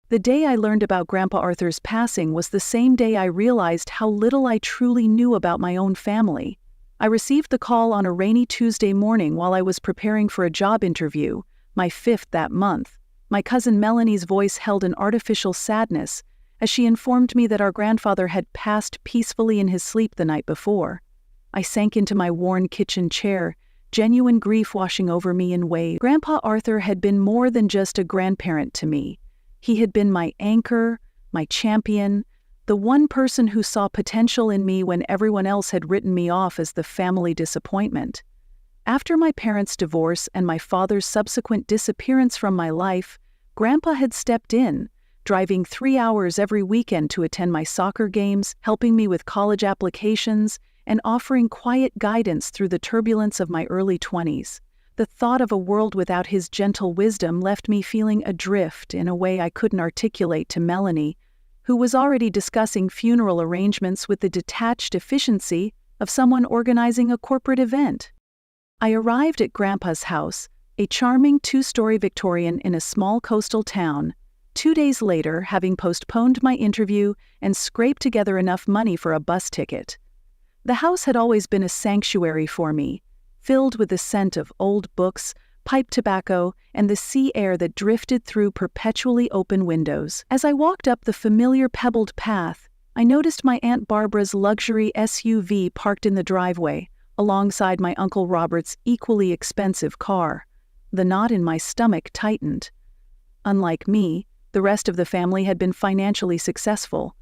The day I learned about Grandpa Arthur's passing was the same day I realized how little I truly knew about my own family. I received the call on a rainy Tuesday morning while I was preparing for a job interview, my 5th that month. My cousin Melanie's voice held an artificial sadness as she informed me that our grandfather had passed peacefully in his sleep the night before. I sank into my worn kitchen chair, genuine grief washing over me in waves. Grandpa Arthur had been more than just a grandparent to me. He had been my anchor, my champion, the one person who saw potential in me when everyone else had written me off as the family disappointment. After my parents' divorce and my father's subsequent disappearance from my life, Grandpa had stepped in, driving 3 hours every weekend to attend my soccer games, helping me with college applications, and offering quiet guidance through the turbulence of my early 20s. The thought of a world without his gentle wisdom left me feeling adrift in a way I couldn't articulate to Melanie, who was already discussing funeral arrangements with the detached efficiency of someone organizing a corporate event. I arrived at Grandpa's house, a charming 2-story Victorian in a small coastal town, 2 days later having postponed my interview and scraped together enough money for a bus ticket. The house had always been a sanctuary for me, filled with the scent of old books, pipe tobacco, and the sea air that drifted through perpetually open windows. As I walked up the familiar pebbled path, I noticed my Aunt Barbara's luxury SUV parked in the driveway, alongside my Uncle Robert's equally expensive car. The knot in my stomach tightened. Unlike me, the rest of the family had been financially successful.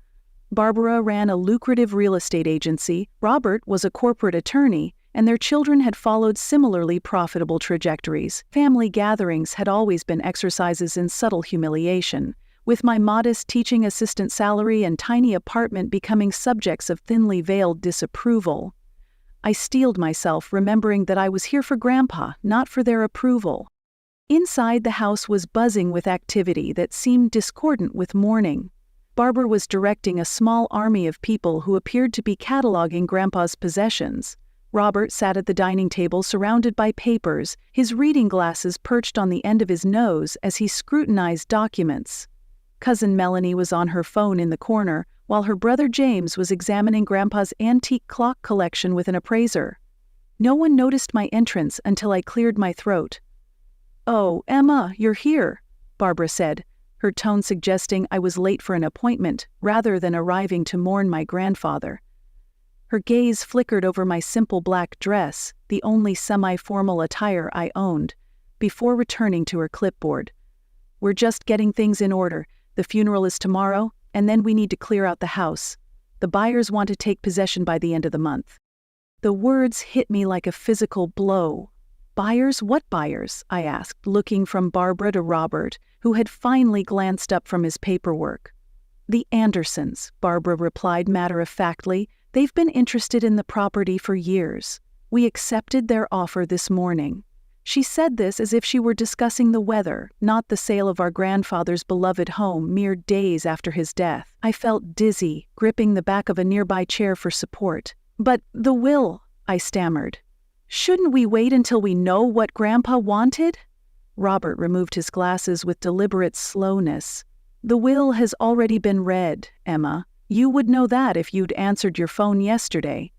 Barbara ran a lucrative real estate agency, Robert was a corporate attorney, and their children had followed similarly profitable trajectories. Family gatherings had always been exercises in subtle humiliation, with my modest teaching assistant salary and tiny apartment becoming subjects of thinly veiled disapproval. I steeled myself, remembering that I was here for Grandpa, not for their approval. Inside, the house was buzzing with activity that seemed discordant with mourning. Barbara was directing a small army of people who appeared to be cataloging Grandpa's possessions. Robert sat at the dining table surrounded by papers, his reading glasses perched on the end of his nose as he scrutinized documents. Cousin Melanie was on her phone in the corner, while her brother James was examining Grandpa's antique clock collection with an appraiser. No one noticed my entrance until I cleared my throat. "Oh, Emma, you're here," Barbara said, her tone suggesting I was late for an appointment rather than arriving to mourn my grandfather. Her gaze flickered over my simple black dress, the only semi-formal attire I owned, before returning to her clipboard. "We're just getting things in order. The funeral is tomorrow, and then we need to clear out the house. The buyers want to take possession by the end of the month." The words hit me like a physical blow. "Buyers? What buyers?" I asked, looking from Barbara to Robert, who had finally glanced up from his paperwork. "The Andersons," Barbara replied matter-of-factly. "They've been interested in the property for years. We accepted their offer this morning." She said this as if she were discussing the weather, not the sale of our grandfather's beloved home mere days after his death. I felt dizzy, gripping the back of a nearby chair for support. "But the will," I stammered. "Shouldn't we wait until we know what Grandpa wanted?" Robert removed his glasses with deliberate slowness. "The will has already been read, Emma. You would know that if you'd answered your phone yesterday.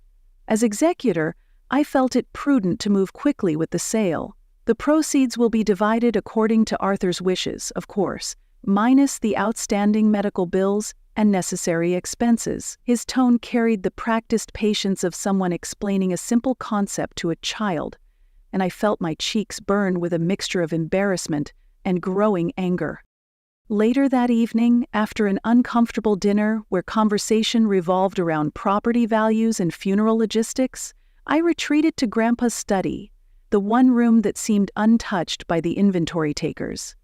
As executor, I felt it prudent to move quickly with the sale. The proceeds will be divided according to Arthur's wishes, of course, minus the outstanding medical bills and necessary expenses." His tone carried the practiced patience of someone explaining a simple concept to a child, and I felt my cheeks burn with a mixture of embarrassment and growing anger. Later that evening, after an uncomfortable dinner where conversation revolved around property values and funeral logistics, I retreated to Grandpa's study, the one room that seemed untouched by the inventory takers.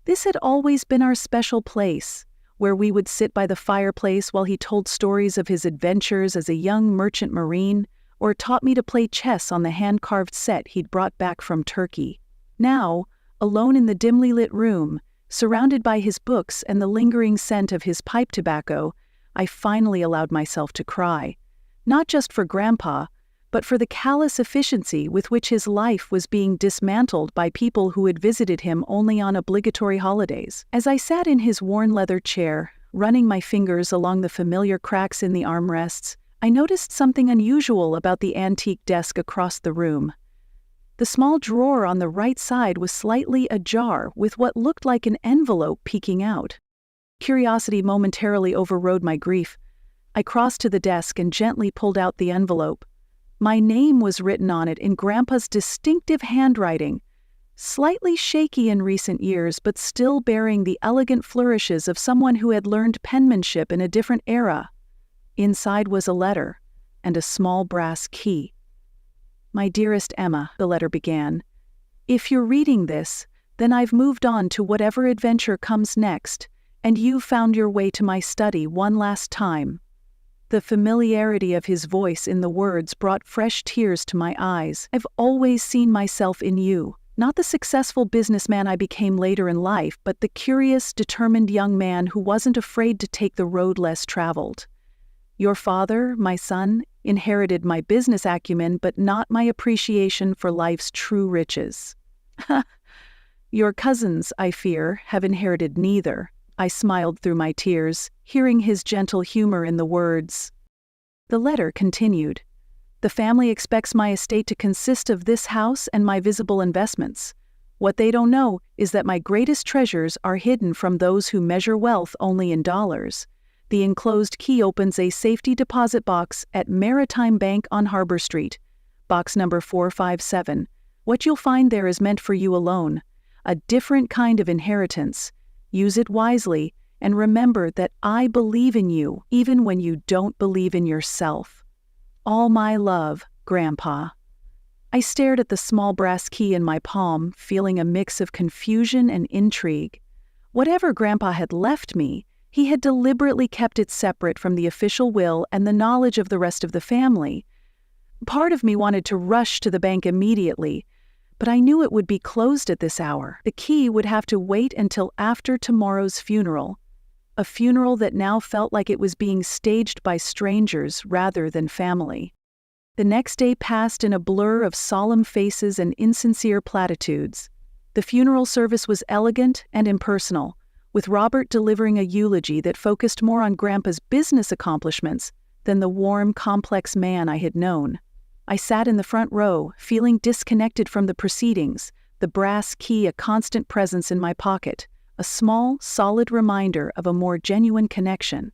This had always been our special place, where we would sit by the fireplace while he told stories of his adventures as a young merchant marine, or taught me to play chess on the hand-carved set he'd brought back from Turkey. Now, alone in the dimly lit room, surrounded by his books and the lingering scent of his pipe tobacco, I finally allowed myself to cry. Not just for Grandpa, but for the callous efficiency with which his life was being dismantled by people who had visited him only on obligatory holidays. As I sat in his worn leather chair, running my fingers along the familiar cracks in the armrests, I noticed something unusual about the antique desk across the room. The small drawer on the right side was slightly ajar, with what looked like an envelope peeking out. Curiosity momentarily overrode my grief. I crossed to the desk and gently pulled out the envelope. My name was written on it in Grandpa's distinctive handwriting, slightly shaky in recent years but still bearing the elegant flourishes of someone who had learned penmanship in a different era. Inside was a letter and a small brass key. "My dearest Emma," the letter began, "if you're reading this, then I've moved on to whatever adventure comes next, and you've found your way to my study one last time." The familiarity of his voice in the words brought fresh tears to my eyes. "I've always seen myself in you, not the successful businessman I became later in life, but the curious, determined young man who wasn't afraid to take the road less traveled. Your father, my son, inherited my business acumen but not my appreciation for life's true riches. Your cousins, I fear, have inherited neither." I smiled through my tears, hearing his gentle humor in the words. The letter continued. "The family expects my estate to consist of this house and my visible investments. What they don't know is that my greatest treasures are hidden from those who measure wealth only in dollars. The enclosed key opens a safety deposit box at Maritime Bank on Harbor Street, box number 457. What you'll find there is meant for you alone, a different kind of inheritance. Use it wisely, and remember that I believe in you, even when you don't believe in yourself. All my love, Grandpa." I stared at the small brass key in my palm, feeling a mix of confusion and intrigue. Whatever Grandpa had left me, he had deliberately kept it separate from the official will and the knowledge of the rest of the family. Part of me wanted to rush to the bank immediately, but I knew it would be closed at this hour. The key would have to wait until after tomorrow's funeral, a funeral that now felt like it was being staged by strangers rather than family. The next day passed in a blur of solemn faces and insincere platitudes. The funeral service was elegant and impersonal, with Robert delivering a eulogy that focused more on Grandpa's business accomplishments than the warm, complex man I had known. I sat in the front row, feeling disconnected from the proceedings, the brass key a constant presence in my pocket, a small, solid reminder of a more genuine connection.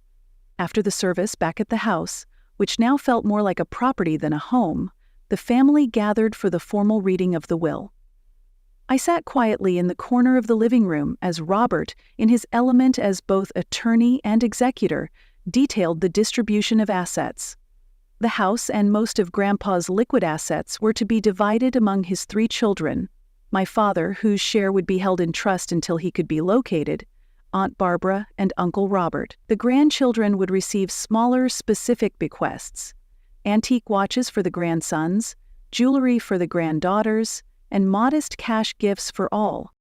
After the service back at the house, which now felt more like a property than a home, the family gathered for the formal reading of the will. I sat quietly in the corner of the living room as Robert, in his element as both attorney and executor, detailed the distribution of assets. The house and most of Grandpa's liquid assets were to be divided among his 3 children, my father, whose share would be held in trust until he could be located, Aunt Barbara, and Uncle Robert. The grandchildren would receive smaller, specific bequests: antique watches for the grandsons, jewelry for the granddaughters, and modest cash gifts for all.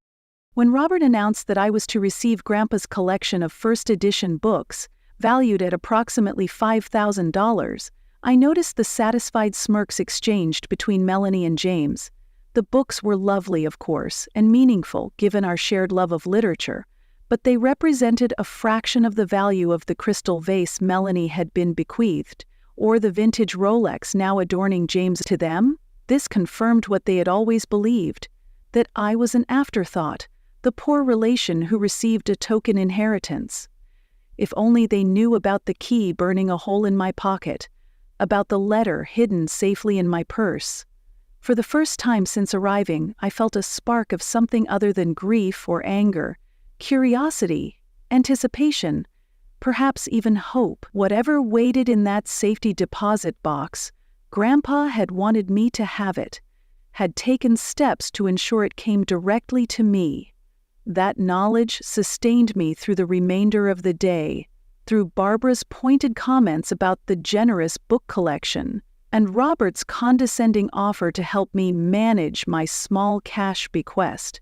When Robert announced that I was to receive Grandpa's collection of first edition books, valued at approximately $5,000, I noticed the satisfied smirks exchanged between Melanie and James. The books were lovely, of course, and meaningful given our shared love of literature, but they represented a fraction of the value of the crystal vase Melanie had been bequeathed, or the vintage Rolex now adorning James. To them, this confirmed what they had always believed, that I was an afterthought, the poor relation who received a token inheritance. If only they knew about the key burning a hole in my pocket, about the letter hidden safely in my purse. For the first time since arriving, I felt a spark of something other than grief or anger, curiosity, anticipation, perhaps even hope. Whatever waited in that safety deposit box, Grandpa had wanted me to have it, had taken steps to ensure it came directly to me. That knowledge sustained me through the remainder of the day, through Barbara's pointed comments about the generous book collection, and Robert's condescending offer to help me manage my small cash bequest.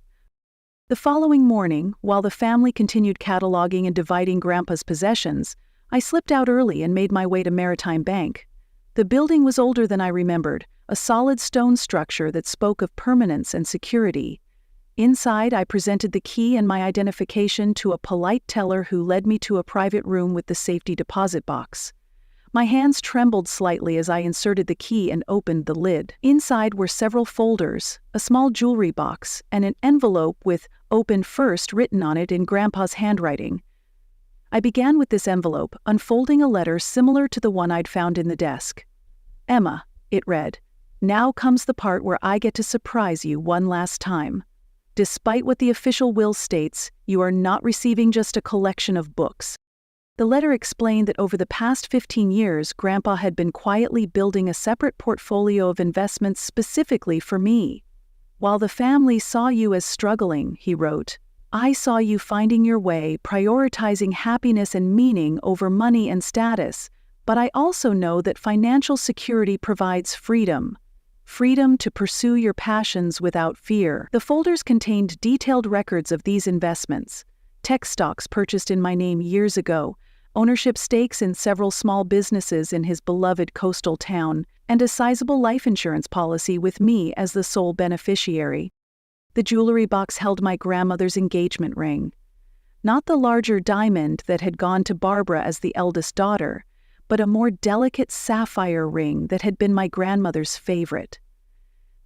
The following morning, while the family continued cataloging and dividing Grandpa's possessions, I slipped out early and made my way to Maritime Bank. The building was older than I remembered, a solid stone structure that spoke of permanence and security. Inside, I presented the key and my identification to a polite teller who led me to a private room with the safety deposit box. My hands trembled slightly as I inserted the key and opened the lid. Inside were several folders, a small jewelry box, and an envelope with "Open First" written on it in Grandpa's handwriting. I began with this envelope, unfolding a letter similar to the one I'd found in the desk. "Emma," it read, "now comes the part where I get to surprise you one last time. Despite what the official will states, you are not receiving just a collection of books." The letter explained that over the past 15 years, Grandpa had been quietly building a separate portfolio of investments specifically for me. "While the family saw you as struggling," he wrote, "I saw you finding your way, prioritizing happiness and meaning over money and status. But I also know that financial security provides freedom. Freedom to pursue your passions without fear." The folders contained detailed records of these investments: tech stocks purchased in my name years ago, ownership stakes in several small businesses in his beloved coastal town, and a sizable life insurance policy with me as the sole beneficiary. The jewelry box held my grandmother's engagement ring. Not the larger diamond that had gone to Barbara as the eldest daughter, but a more delicate sapphire ring that had been my grandmother's favorite.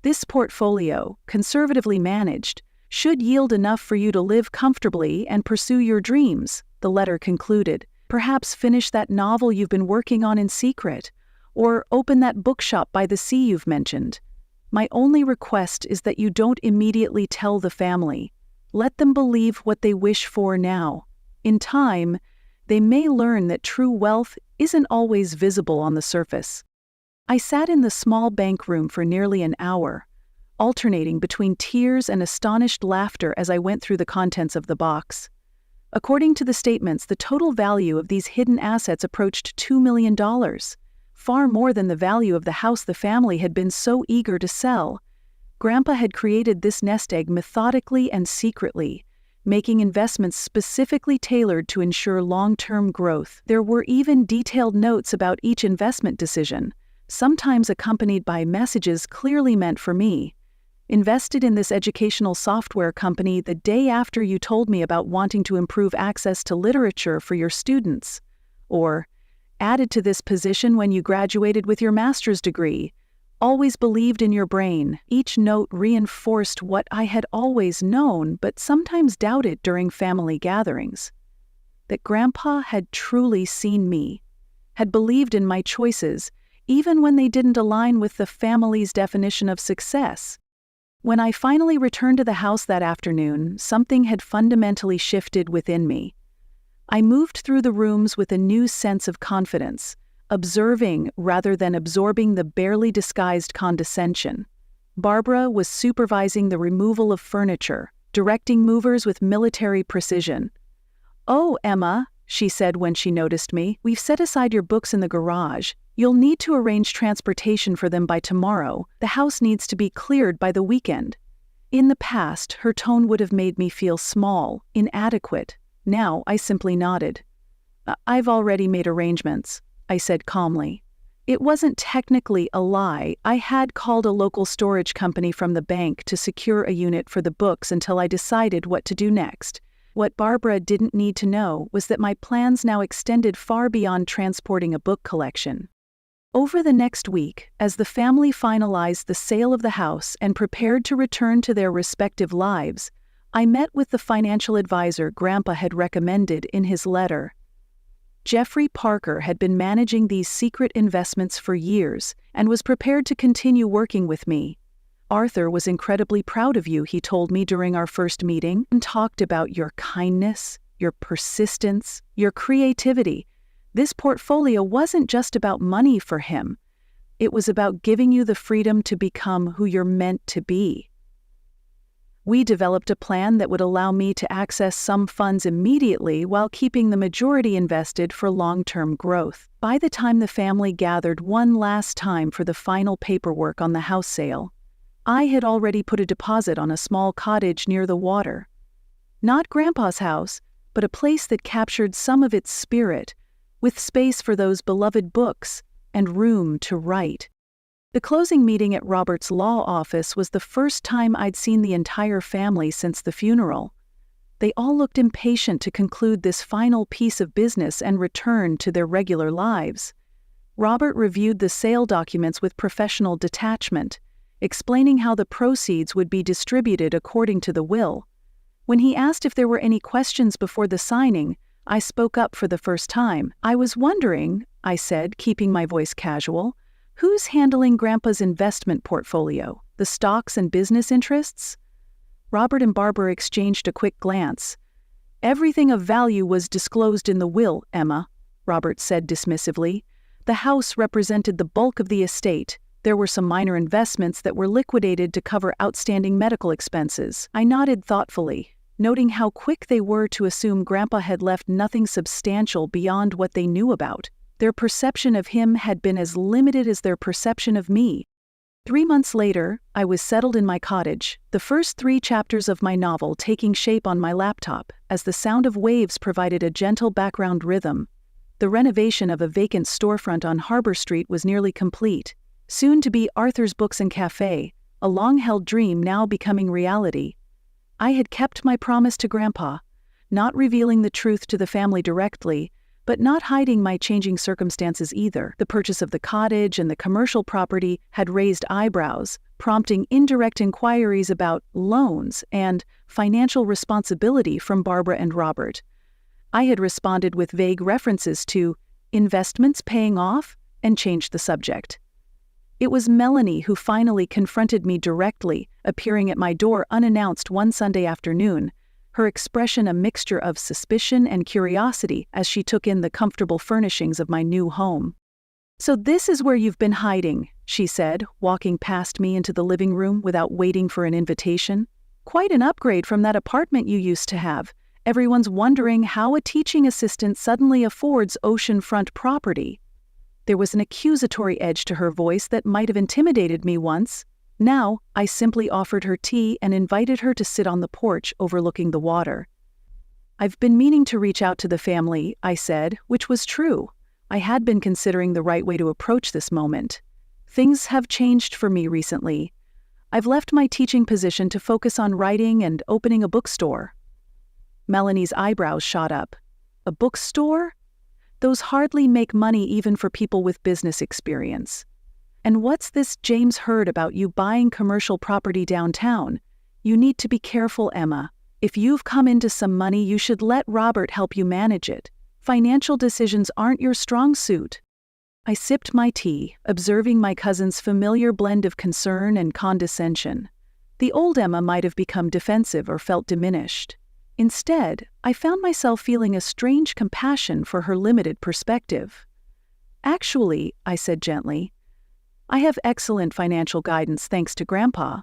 "This portfolio, conservatively managed, should yield enough for you to live comfortably and pursue your dreams," the letter concluded. "Perhaps finish that novel you've been working on in secret, or open that bookshop by the sea you've mentioned. My only request is that you don't immediately tell the family. Let them believe what they wish for now. In time, they may learn that true wealth isn't always visible on the surface." I sat in the small bank room for nearly an hour, alternating between tears and astonished laughter as I went through the contents of the box. According to the statements, the total value of these hidden assets approached $2 million, far more than the value of the house the family had been so eager to sell. Grandpa had created this nest egg methodically and secretly, making investments specifically tailored to ensure long-term growth. There were even detailed notes about each investment decision, sometimes accompanied by messages clearly meant for me. "Invested in this educational software company the day after you told me about wanting to improve access to literature for your students," or "added to this position when you graduated with your master's degree. Always believed in your brain." Each note reinforced what I had always known but sometimes doubted during family gatherings: that Grandpa had truly seen me, had believed in my choices, even when they didn't align with the family's definition of success. When I finally returned to the house that afternoon, something had fundamentally shifted within me. I moved through the rooms with a new sense of confidence, observing rather than absorbing the barely disguised condescension. Barbara was supervising the removal of furniture, directing movers with military precision. "Oh, Emma," she said when she noticed me, "we've set aside your books in the garage. You'll need to arrange transportation for them by tomorrow. The house needs to be cleared by the weekend." In the past, her tone would have made me feel small, inadequate. Now I simply nodded. "I've already made arrangements," I said calmly. It wasn't technically a lie. I had called a local storage company from the bank to secure a unit for the books until I decided what to do next. What Barbara didn't need to know was that my plans now extended far beyond transporting a book collection. Over the next week, as the family finalized the sale of the house and prepared to return to their respective lives, I met with the financial advisor Grandpa had recommended in his letter. Jeffrey Parker had been managing these secret investments for years and was prepared to continue working with me. "Arthur was incredibly proud of you," he told me during our first meeting, and talked about your kindness, your persistence, your creativity. This portfolio wasn't just about money for him. It was about giving you the freedom to become who you're meant to be. We developed a plan that would allow me to access some funds immediately while keeping the majority invested for long-term growth. By the time the family gathered one last time for the final paperwork on the house sale, I had already put a deposit on a small cottage near the water. Not Grandpa's house, but a place that captured some of its spirit, with space for those beloved books and room to write. The closing meeting at Robert's law office was the first time I'd seen the entire family since the funeral. They all looked impatient to conclude this final piece of business and return to their regular lives. Robert reviewed the sale documents with professional detachment, explaining how the proceeds would be distributed according to the will. When he asked if there were any questions before the signing, I spoke up for the first time. "I was wondering," I said, keeping my voice casual, "who's handling Grandpa's investment portfolio, the stocks and business interests?" Robert and Barbara exchanged a quick glance. "Everything of value was disclosed in the will, Emma," Robert said dismissively. "The house represented the bulk of the estate. There were some minor investments that were liquidated to cover outstanding medical expenses." I nodded thoughtfully, noting how quick they were to assume Grandpa had left nothing substantial beyond what they knew about. Their perception of him had been as limited as their perception of me. 3 months later, I was settled in my cottage, the first 3 chapters of my novel taking shape on my laptop, as the sound of waves provided a gentle background rhythm. The renovation of a vacant storefront on Harbor Street was nearly complete, soon to be Arthur's Books and Cafe, a long-held dream now becoming reality. I had kept my promise to Grandpa, not revealing the truth to the family directly, but not hiding my changing circumstances either. The purchase of the cottage and the commercial property had raised eyebrows, prompting indirect inquiries about loans and financial responsibility from Barbara and Robert. I had responded with vague references to investments paying off and changed the subject. It was Melanie who finally confronted me directly, appearing at my door unannounced one Sunday afternoon, her expression a mixture of suspicion and curiosity as she took in the comfortable furnishings of my new home. "So this is where you've been hiding," she said, walking past me into the living room without waiting for an invitation. "Quite an upgrade from that apartment you used to have. Everyone's wondering how a teaching assistant suddenly affords oceanfront property." There was an accusatory edge to her voice that might have intimidated me once. Now, I simply offered her tea and invited her to sit on the porch overlooking the water. "I've been meaning to reach out to the family," I said, which was true. I had been considering the right way to approach this moment. "Things have changed for me recently. I've left my teaching position to focus on writing and opening a bookstore." Melanie's eyebrows shot up. "A bookstore? Those hardly make money even for people with business experience. And what's this James heard about you buying commercial property downtown? You need to be careful, Emma. If you've come into some money, you should let Robert help you manage it. Financial decisions aren't your strong suit." I sipped my tea, observing my cousin's familiar blend of concern and condescension. The old Emma might have become defensive or felt diminished. Instead, I found myself feeling a strange compassion for her limited perspective. "Actually," I said gently, "I have excellent financial guidance thanks to Grandpa."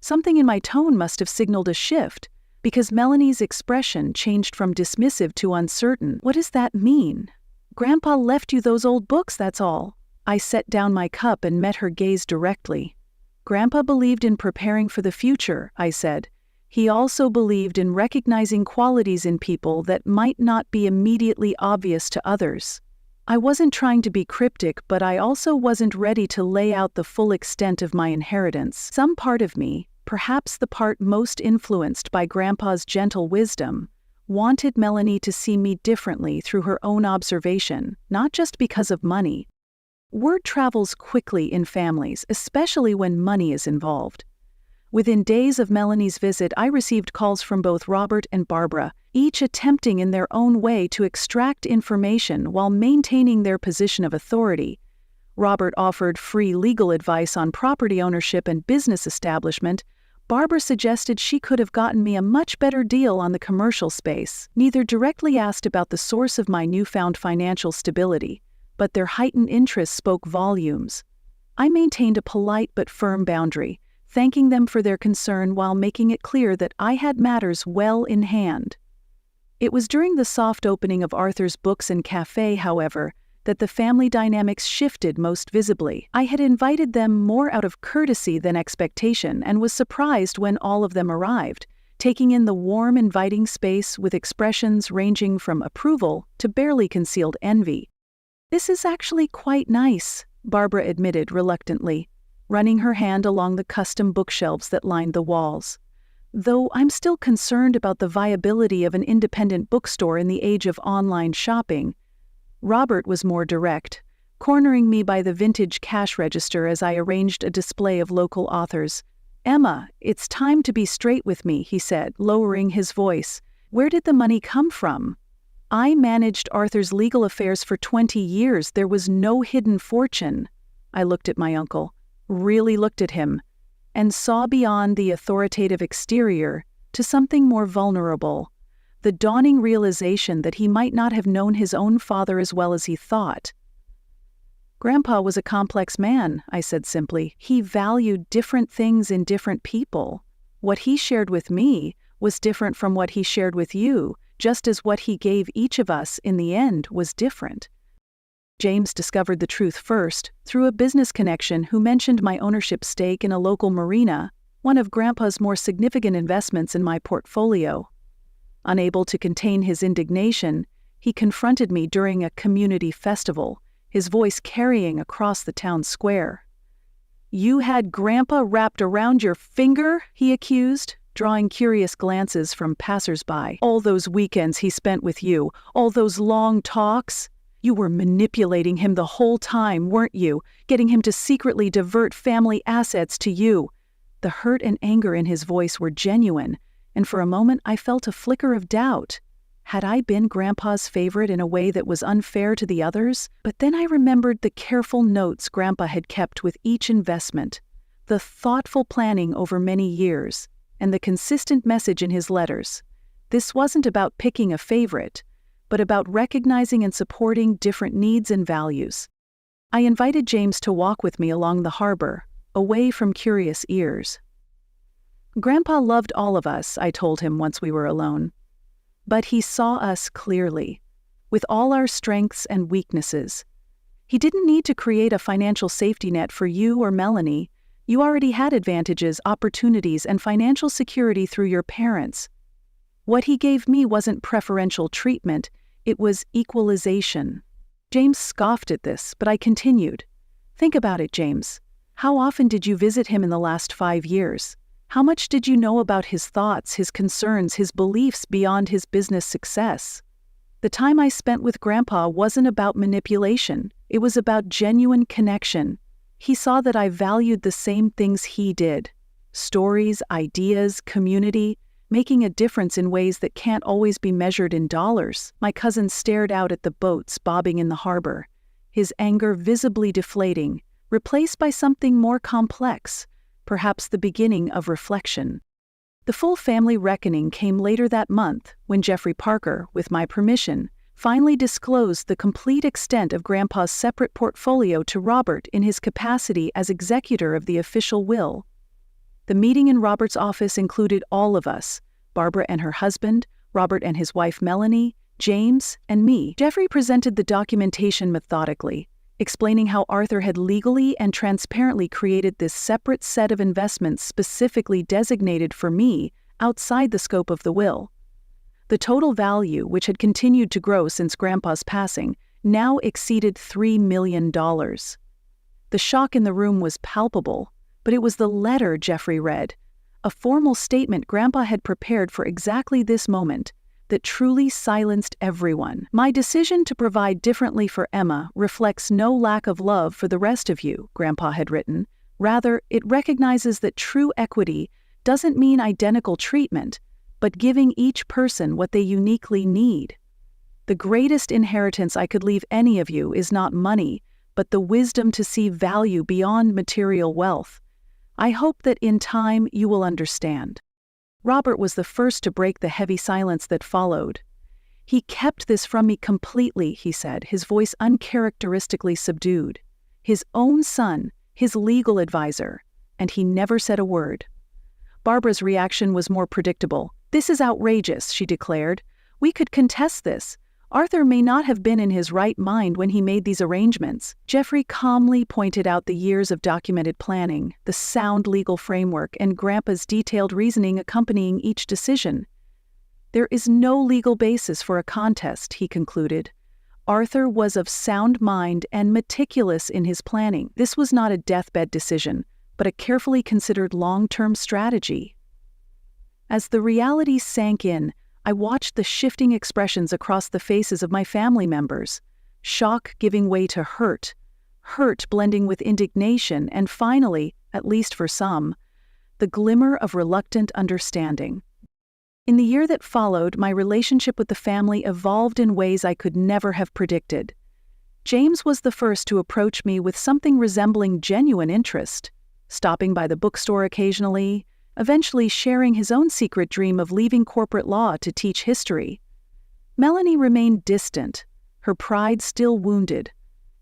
Something in my tone must have signaled a shift, because Melanie's expression changed from dismissive to uncertain. "What does that mean?" "Grandpa left you those old books, that's all." I set down my cup and met her gaze directly. "Grandpa believed in preparing for the future," I said. "He also believed in recognizing qualities in people that might not be immediately obvious to others." I wasn't trying to be cryptic, but I also wasn't ready to lay out the full extent of my inheritance. Some part of me, perhaps the part most influenced by Grandpa's gentle wisdom, wanted Melanie to see me differently through her own observation, not just because of money. Word travels quickly in families, especially when money is involved. Within days of Melanie's visit, I received calls from both Robert and Barbara, each attempting in their own way to extract information while maintaining their position of authority. Robert offered free legal advice on property ownership and business establishment. Barbara suggested she could have gotten me a much better deal on the commercial space. Neither directly asked about the source of my newfound financial stability, but their heightened interest spoke volumes. I maintained a polite but firm boundary, thanking them for their concern while making it clear that I had matters well in hand. It was during the soft opening of Arthur's Books and Cafe, however, that the family dynamics shifted most visibly. I had invited them more out of courtesy than expectation and was surprised when all of them arrived, taking in the warm, inviting space with expressions ranging from approval to barely concealed envy. "This is actually quite nice," Barbara admitted reluctantly, running her hand along the custom bookshelves that lined the walls. "Though I'm still concerned about the viability of an independent bookstore in the age of online shopping." Robert was more direct, cornering me by the vintage cash register as I arranged a display of local authors. "Emma, it's time to be straight with me," he said, lowering his voice. "Where did the money come from? I managed Arthur's legal affairs for 20 years. There was no hidden fortune." I looked at my uncle, really looked at him, and saw beyond the authoritative exterior to something more vulnerable, the dawning realization that he might not have known his own father as well as he thought. "Grandpa was a complex man," I said simply. "He valued different things in different people. What he shared with me was different from what he shared with you, just as what he gave each of us in the end was different." James discovered the truth first through a business connection who mentioned my ownership stake in a local marina, one of Grandpa's more significant investments in my portfolio. Unable to contain his indignation, he confronted me during a community festival, his voice carrying across the town square. "You had Grandpa wrapped around your finger?" he accused, drawing curious glances from passers-by. "All those weekends he spent with you, all those long talks? You were manipulating him the whole time, weren't you? Getting him to secretly divert family assets to you." The hurt and anger in his voice were genuine, and for a moment I felt a flicker of doubt. Had I been Grandpa's favorite in a way that was unfair to the others? But then I remembered the careful notes Grandpa had kept with each investment, the thoughtful planning over many years, and the consistent message in his letters. This wasn't about picking a favorite, but about recognizing and supporting different needs and values. I invited James to walk with me along the harbor, away from curious ears. "Grandpa loved all of us," I told him once we were alone. "But he saw us clearly, with all our strengths and weaknesses. He didn't need to create a financial safety net for you or Melanie. You already had advantages, opportunities, and financial security through your parents. What he gave me wasn't preferential treatment, it was equalization." James scoffed at this, but I continued. "Think about it, James. How often did you visit him in the last 5 years? How much did you know about his thoughts, his concerns, his beliefs beyond his business success? The time I spent with Grandpa wasn't about manipulation, it was about genuine connection. He saw that I valued the same things he did: stories, ideas, community, making a difference in ways that can't always be measured in dollars." My cousin stared out at the boats bobbing in the harbor, his anger visibly deflating, replaced by something more complex, perhaps the beginning of reflection. The full family reckoning came later that month when Jeffrey Parker, with my permission, finally disclosed the complete extent of Grandpa's separate portfolio to Robert in his capacity as executor of the official will. The meeting in Robert's office included all of us: Barbara and her husband, Robert and his wife Melanie, James, and me. Jeffrey presented the documentation methodically, explaining how Arthur had legally and transparently created this separate set of investments specifically designated for me outside the scope of the will. The total value, which had continued to grow since Grandpa's passing, now exceeded $3 million. The shock in the room was palpable, but it was the letter Jeffrey read, a formal statement Grandpa had prepared for exactly this moment, that truly silenced everyone. "My decision to provide differently for Emma reflects no lack of love for the rest of you," Grandpa had written. "Rather, it recognizes that true equity doesn't mean identical treatment, but giving each person what they uniquely need. The greatest inheritance I could leave any of you is not money, but the wisdom to see value beyond material wealth. I hope that in time you will understand." Robert was the first to break the heavy silence that followed. "He kept this from me completely," he said, his voice uncharacteristically subdued. "His own son, his legal advisor, and he never said a word." Barbara's reaction was more predictable. "This is outrageous," she declared. "We could contest this. Arthur may not have been in his right mind when he made these arrangements." Jeffrey calmly pointed out the years of documented planning, the sound legal framework, and Grandpa's detailed reasoning accompanying each decision. "There is no legal basis for a contest," he concluded. Arthur was of sound mind and meticulous in his planning. This was not a deathbed decision, but a carefully considered long-term strategy. As the reality sank in, I watched the shifting expressions across the faces of my family members, shock giving way to hurt blending with indignation, and finally, at least for some, the glimmer of reluctant understanding. In the year that followed, my relationship with the family evolved in ways I could never have predicted. James was the first to approach me with something resembling genuine interest, stopping by the bookstore occasionally, eventually sharing his own secret dream of leaving corporate law to teach history. Melanie remained distant, her pride still wounded,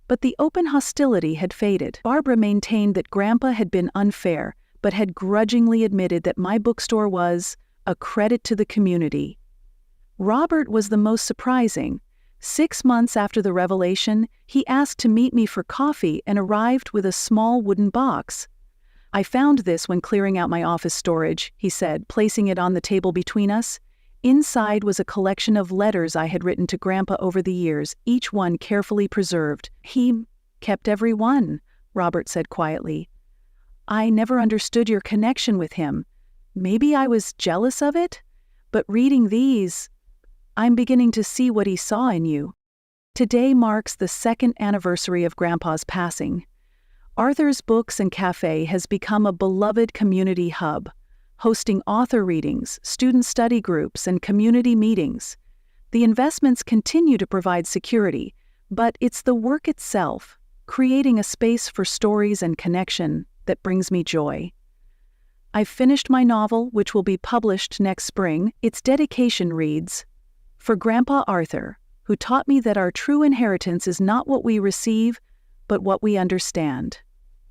but the open hostility had faded. Barbara maintained that Grandpa had been unfair, but had grudgingly admitted that my bookstore was a credit to the community. Robert was the most surprising. 6 months after the revelation, he asked to meet me for coffee and arrived with a small wooden box. "I found this when clearing out my office storage," he said, placing it on the table between us. Inside was a collection of letters I had written to Grandpa over the years, each one carefully preserved. "He kept every one," Robert said quietly. "I never understood your connection with him. Maybe I was jealous of it? But reading these, I'm beginning to see what he saw in you." Today marks the 2nd anniversary of Grandpa's passing. Arthur's Books and Cafe has become a beloved community hub, hosting author readings, student study groups, and community meetings. The investments continue to provide security, but it's the work itself, creating a space for stories and connection, that brings me joy. I've finished my novel, which will be published next spring. Its dedication reads, "For Grandpa Arthur, who taught me that our true inheritance is not what we receive, but what we understand."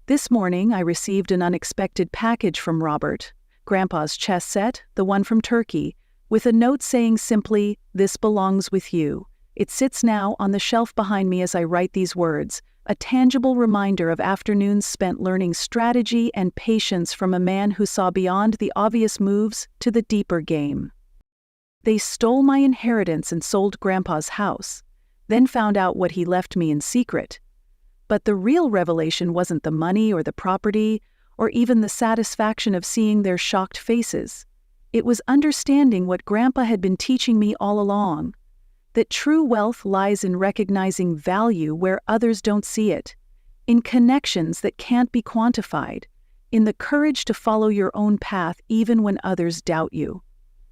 This morning I received an unexpected package from Robert, Grandpa's chess set, the one from Turkey, with a note saying simply, "This belongs with you." It sits now on the shelf behind me as I write these words, a tangible reminder of afternoons spent learning strategy and patience from a man who saw beyond the obvious moves to the deeper game. They stole my inheritance and sold Grandpa's house, then found out what he left me in secret. But the real revelation wasn't the money or the property, or even the satisfaction of seeing their shocked faces. It was understanding what Grandpa had been teaching me all along, that true wealth lies in recognizing value where others don't see it, in connections that can't be quantified, in the courage to follow your own path even when others doubt you.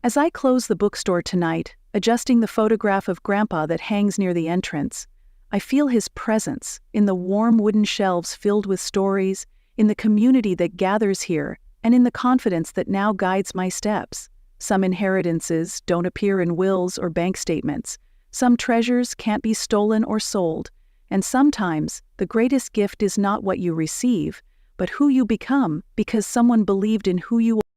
As I close the bookstore tonight, adjusting the photograph of Grandpa that hangs near the entrance, I feel his presence in the warm wooden shelves filled with stories, in the community that gathers here, and in the confidence that now guides my steps. Some inheritances don't appear in wills or bank statements. Some treasures can't be stolen or sold. And sometimes, the greatest gift is not what you receive, but who you become because someone believed in who you